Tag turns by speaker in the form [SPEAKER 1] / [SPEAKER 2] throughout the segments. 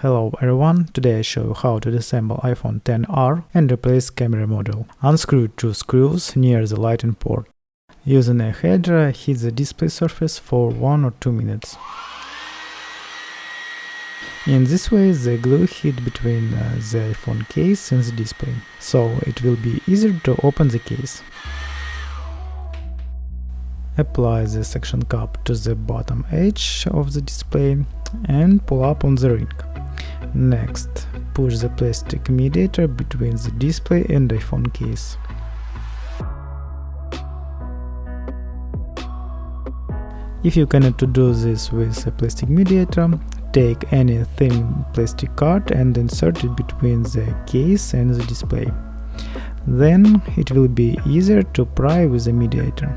[SPEAKER 1] Hello everyone, today I show you how to disassemble iPhone XR and replace camera module. Unscrew two screws near the lighting port. Using a hairdryer, heat the display surface for 1 or 2 minutes. In this way, the glue heat between the iPhone case and the display, so it will be easier to open the case. Apply the suction cup to the bottom edge of the display and pull up on the ring. Next, push the plastic mediator between the display and the iPhone case. If you cannot do this with a plastic mediator, take any thin plastic card and insert it between the case and the display. Then it will be easier to pry with the mediator.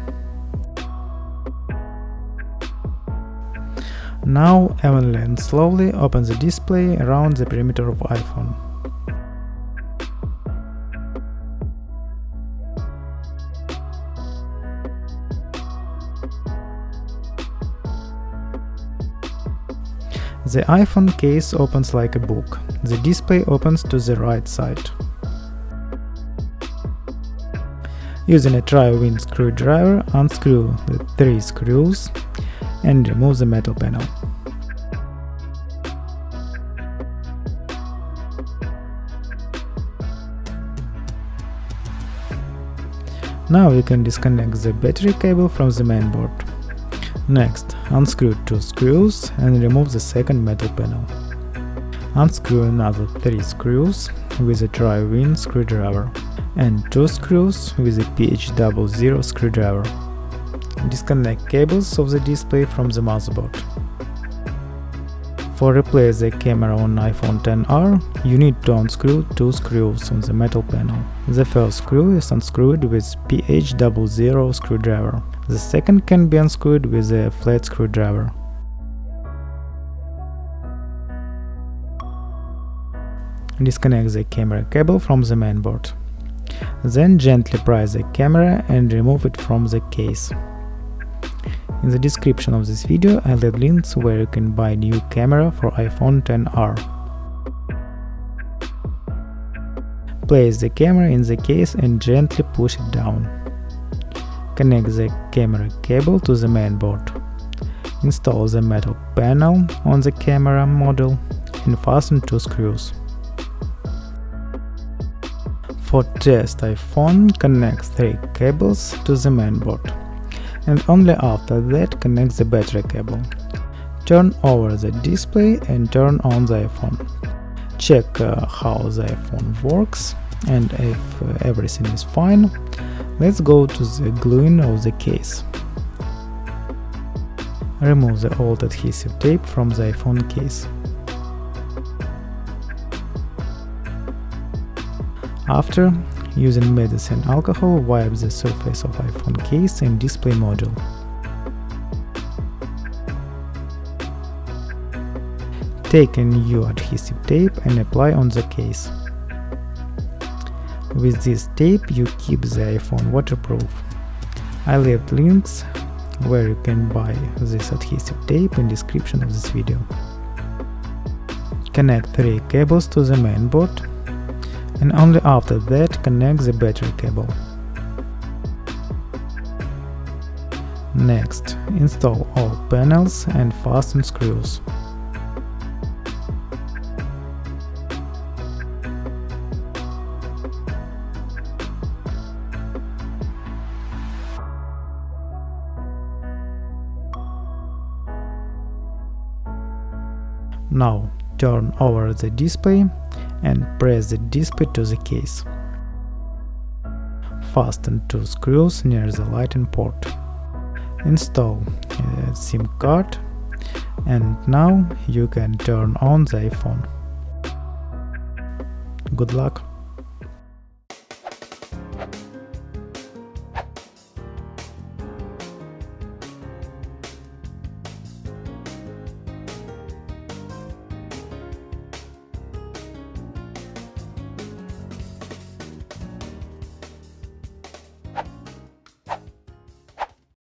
[SPEAKER 1] Now evenly and slowly open the display around the perimeter of iPhone. The iPhone case opens like a book. The display opens to the right side. Using a tri-wing screwdriver, unscrew the 3 screws and remove the metal panel. Now you can disconnect the battery cable from the mainboard. Next, unscrew 2 screws and remove the second metal panel. Unscrew another 3 screws with a tri-wing screwdriver and 2 screws with a PH00 screwdriver. Disconnect cables of the display from the motherboard. For replace the camera on iPhone XR, you need to unscrew 2 screws on the metal panel. The first screw is unscrewed with PH00 screwdriver. The second can be unscrewed with a flat screwdriver. Disconnect the camera cable from the mainboard. Then gently pry the camera and remove it from the case. In the description of this video I leave links where you can buy new camera for iPhone XR. Place the camera in the case and gently push it down. Connect the camera cable to the mainboard. Install the metal panel on the camera module and fasten 2 screws. For test iPhone, connect 3 cables to the mainboard. And only after that connect the battery cable. Turn over the display and turn on the iPhone. Check how the iPhone works, and if everything is fine, let's go to the gluing of the case. Remove the old adhesive tape from the iPhone case. After, using medicine alcohol, wipe the surface of iPhone case and display module. Take a new adhesive tape and apply on the case. With this tape you keep the iPhone waterproof. I leave links where you can buy this adhesive tape in description of this video. Connect 3 cables to the mainboard, and only after that connect the battery cable. Next, install all panels and fasten screws. Now turn over the display and press the display to the case. Fasten 2 screws near the lighting port. Install a SIM card, and now you can turn on the iPhone. Good luck!